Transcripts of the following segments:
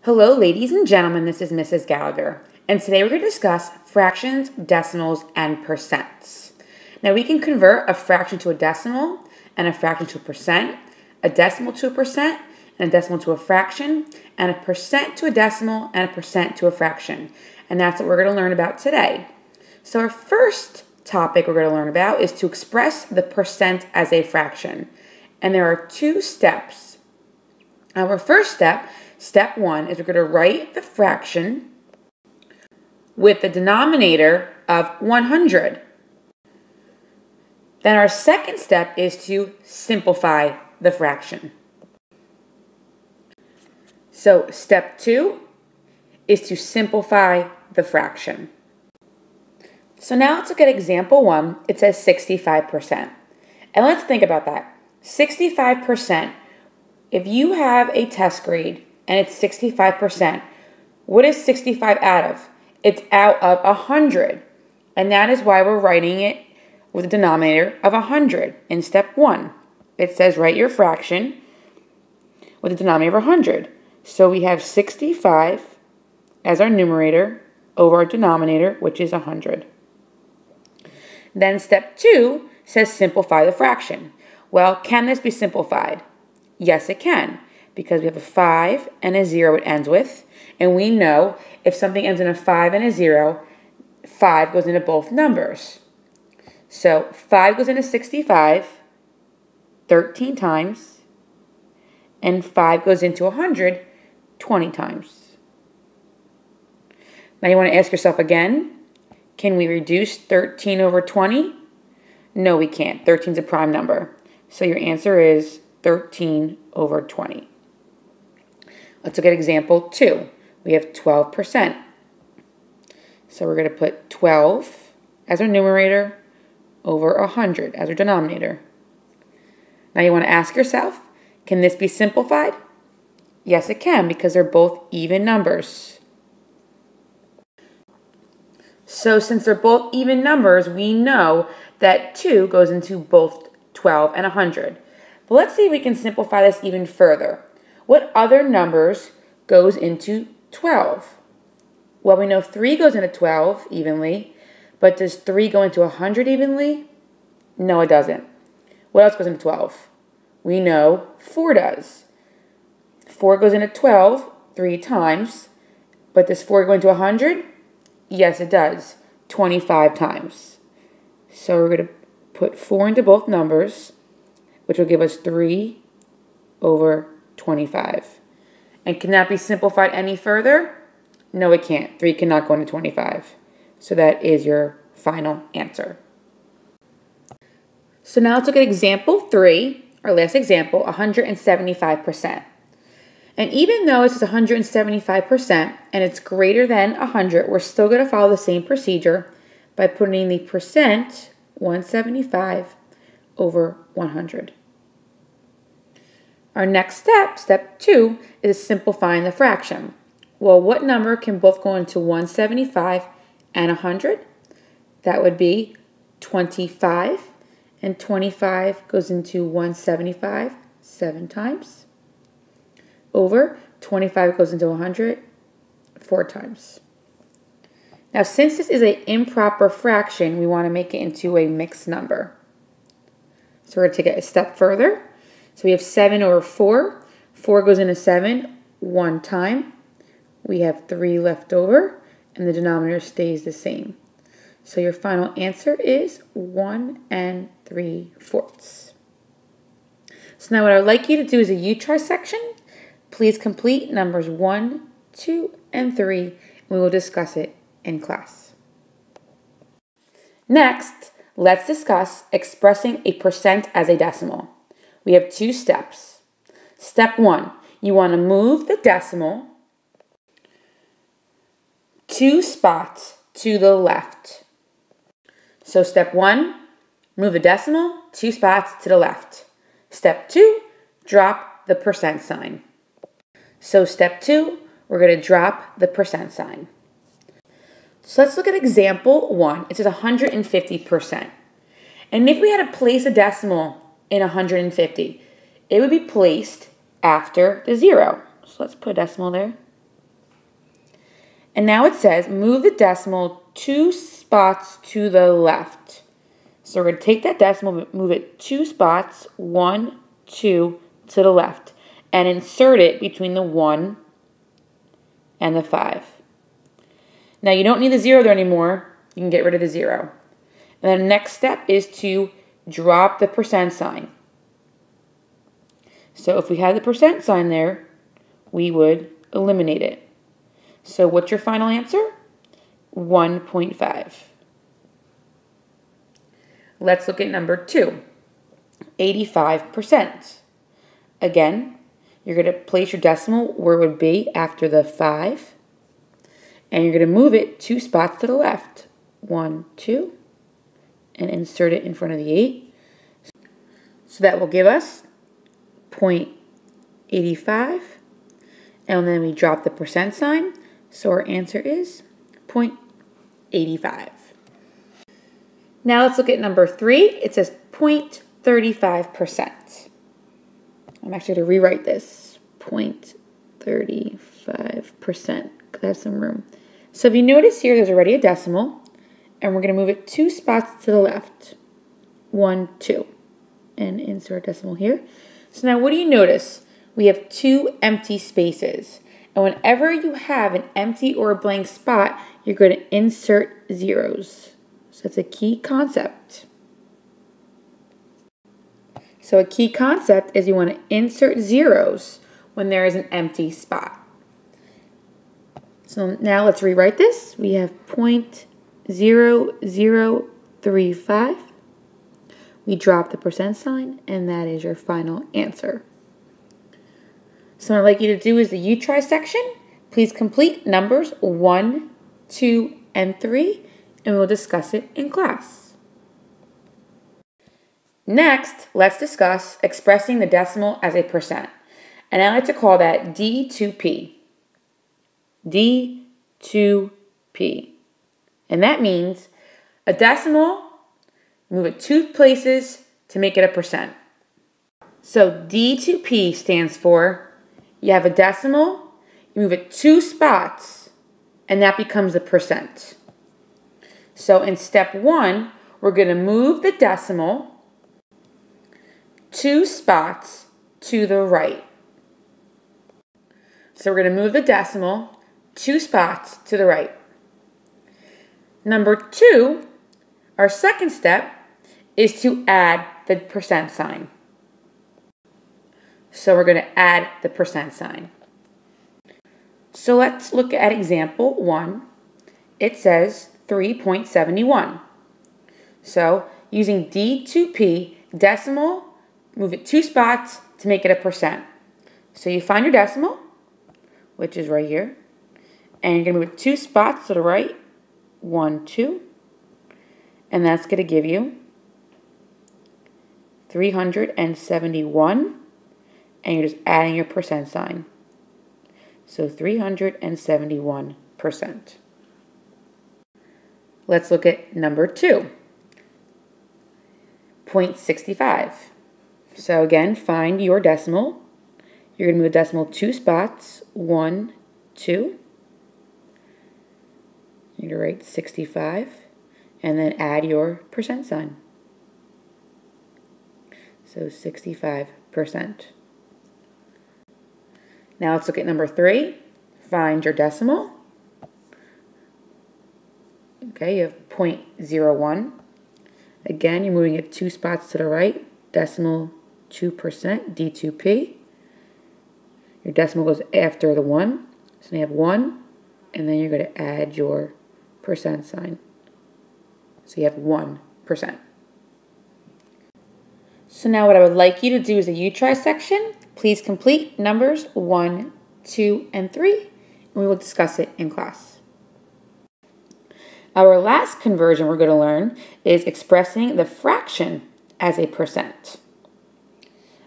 Hello, ladies and gentlemen, this is Mrs. Gallagher, and today we're going to discuss fractions, decimals, and percents. Now, we can convert a fraction to a decimal, and a fraction to a percent, a decimal to a percent, and a decimal to a fraction, and a percent to a decimal, and a percent to a fraction. And that's what we're going to learn about today. So our first topic we're going to learn about is to express the percent as a fraction. And there are two steps. Our first step, step one, is we're going to write the fraction with the denominator of 100. Then our second step is to simplify the fraction. So step two is to simplify the fraction. So now let's look at example one. It says 65%. And let's think about that. 65%. If you have a test grade and it's 65%, what is 65 out of? It's out of 100. And that is why we're writing it with a denominator of 100 in step one. It says write your fraction with a denominator of 100. So we have 65 as our numerator over our denominator, which is 100. Then step two says simplify the fraction. Well, can this be simplified? Yes, it can, because we have a 5 and a 0 it ends with, and we know if something ends in a 5 and a 0, 5 goes into both numbers. So 5 goes into 65 13 times, and 5 goes into 100 20 times. Now you want to ask yourself again, can we reduce 13 over 20? No, we can't. 13 is a prime number. So your answer is 13 over 20. Let's look at example 2. We have 12%. So we're going to put 12 as our numerator over 100 as our denominator. Now you want to ask yourself, can this be simplified? Yes, it can, because they're both even numbers. So since they're both even numbers, we know that 2 goes into both 12 and 100. But let's see if we can simplify this even further. What other numbers goes into 12? Well, we know 3 goes into 12 evenly, but does 3 go into 100 evenly? No, it doesn't. What else goes into 12? We know 4 does. 4 goes into 12 3 times, but does 4 go into 100? Yes, it does. 25 times. So we're going to put 4 into both numbers, which will give us 3 over 25. And can that be simplified any further? No, it can't. 3 cannot go into 25. So that is your final answer. So now let's look at example 3, our last example, 175%. And even though this is 175% and it's greater than 100, we're still going to follow the same procedure by putting the percent 175 over 100. Our next step, step 2, is simplifying the fraction. Well, what number can both go into 175 and 100? That would be 25, and 25 goes into 175 7 times, over 25 goes into 100 4 times. Now, since this is an improper fraction, we want to make it into a mixed number. So we're going to take it a step further. So we have 7 over 4. 4 goes into 7 1 time. We have 3 left over, and the denominator stays the same. So your final answer is 1 3/4. So now what I'd like you to do is a you-try section. Please complete numbers 1, 2, and 3, and we will discuss it in class. Next, let's discuss expressing a percent as a decimal. We have 2 steps. Step 1, you want to move the decimal 2 spots to the left. So step 1, move the decimal 2 spots to the left. Step 2, drop the percent sign. So step 2, we're going to drop the percent sign. So let's look at example 1. It says 150%. And if we had to place a decimal in 150, it would be placed after the 0. So let's put a decimal there. And now it says move the decimal 2 spots to the left. So we're going to take that decimal, move it 2 spots, 1, 2, to the left, and insert it between the 1 and the 5. Now you don't need the 0 there anymore. You can get rid of the 0. And then the next step is to drop the percent sign. So if we had the percent sign there, we would eliminate it. So what's your final answer? 1.5. Let's look at number 2, 85%. Again, you're going to place your decimal where it would be after the 5, and you're going to move it 2 spots to the left. 1, 2, and insert it in front of the 8. So that will give us 0.85, and then we drop the percent sign, so our answer is 0.85. Now let's look at number 3. It says 0.35%. I'm actually going to rewrite this. 0.35%. Could have some room. So if you notice here, there's already a decimal, and we're going to move it 2 spots to the left. 1, 2. And insert decimal here. So now what do you notice? We have 2 empty spaces. And whenever you have an empty or a blank spot, you're going to insert zeros. So that's a key concept. So a key concept is you want to insert zeros when there is an empty spot. So now let's rewrite this. We have 0.0035. We drop the percent sign, and that is your final answer. So what I'd like you to do is the You Try section. Please complete numbers 1, 2, and 3, and we'll discuss it in class. Next, let's discuss expressing the decimal as a percent. And I like to call that D2P. D2P. And that means a decimal, move it 2 places to make it a percent. So D2P stands for you have a decimal, you move it 2 spots, and that becomes a percent. So in step 1, we're going to move the decimal 2 spots to the right. So we're going to move the decimal 2 spots to the right. Number 2, our second step, is to add the percent sign. So we're going to add the percent sign. So let's look at example 1. It says 3.71. So using D2P, decimal, move it 2 spots to make it a percent. So you find your decimal, which is right here, and you're going to move it 2 spots to the right, 1, 2, and that's going to give you 371, and you're just adding your percent sign. So 371%. Let's look at number 2, 0.65. So again, find your decimal. You're going to move the decimal 2 spots, 1, 2. You're going to write 65, and then add your percent sign. So 65%. Now let's look at number 3. Find your decimal. Okay, you have 0.01. Again, you're moving it 2 spots to the right. Decimal 2%, D2P. Your decimal goes after the 1. So you have 1, and then you're going to add your percent sign. So you have 1%. So now what I would like you to do is the You Try section. Please complete numbers 1, 2, and 3, and we will discuss it in class. Our last conversion we're going to learn is expressing the fraction as a percent.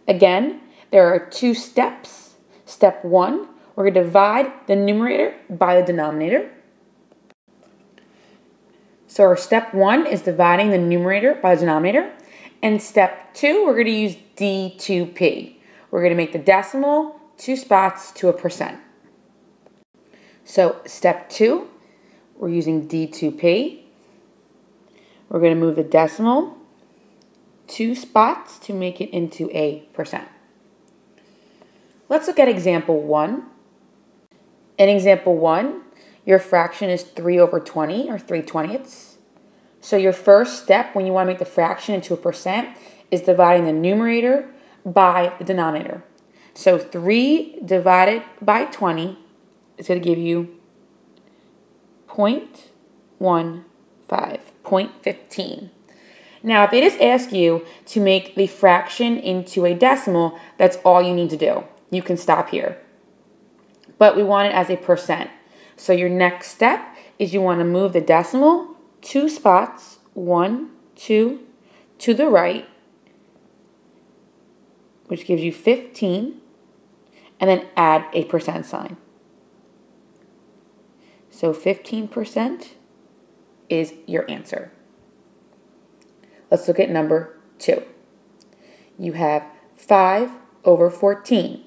Again, there are 2 steps. Step 1, we're going to divide the numerator by the denominator. So our step 1 is dividing the numerator by the denominator. And step 2, we're going to use D2P. We're going to make the decimal 2 spots to a percent. So step 2, we're using D2P. We're going to move the decimal 2 spots to make it into a percent. Let's look at example 1. In example 1, your fraction is 3 over 20, or 3/20. So your first step when you want to make the fraction into a percent is dividing the numerator by the denominator. So 3 divided by 20 is going to give you 0.15, 0.15. Now, if they just ask you to make the fraction into a decimal, that's all you need to do. You can stop here. But we want it as a percent. So your next step is you want to move the decimal 2 spots, 1, 2, to the right, which gives you 15, and then add a percent sign. So 15% is your answer. Let's look at number 2. You have 5 over 14,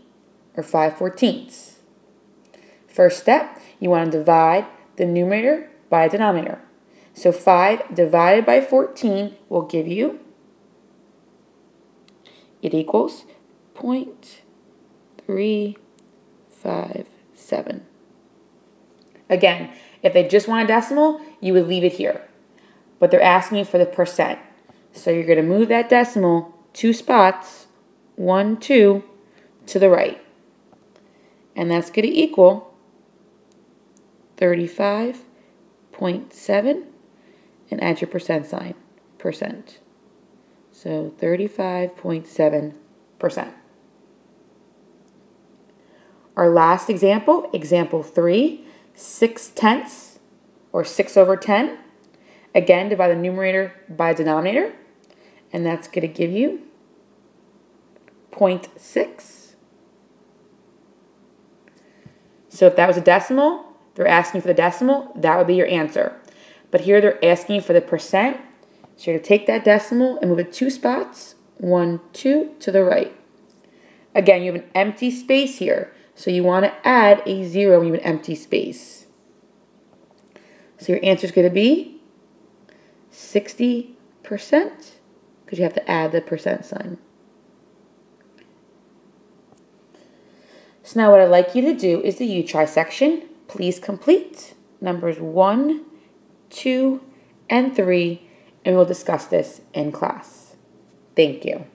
or 5/14. First step, you want to divide the numerator by the denominator. So 5 divided by 14 will give you, it equals 0.357. Again, if they just want a decimal, you would leave it here. But they're asking you for the percent. So you're going to move that decimal 2 spots, 1, 2, to the right. And that's going to equal 35.7, and add your percent sign, percent. So 35.7%. Our last example, example 3, 6/10, or 6 over 10. Again, divide the numerator by denominator, and that's going to give you 0.6. So if that was a decimal, they're asking for the decimal, that would be your answer. But here they're asking for the percent. So you're going to take that decimal and move it 2 spots, 1, 2, to the right. Again, you have an empty space here. So you want to add a 0 when you have an empty space. So your answer is going to be 60%, because you have to add the percent sign. So now what I'd like you to do is the you try section. Please complete numbers 1, 2, and 3, and we'll discuss this in class. Thank you.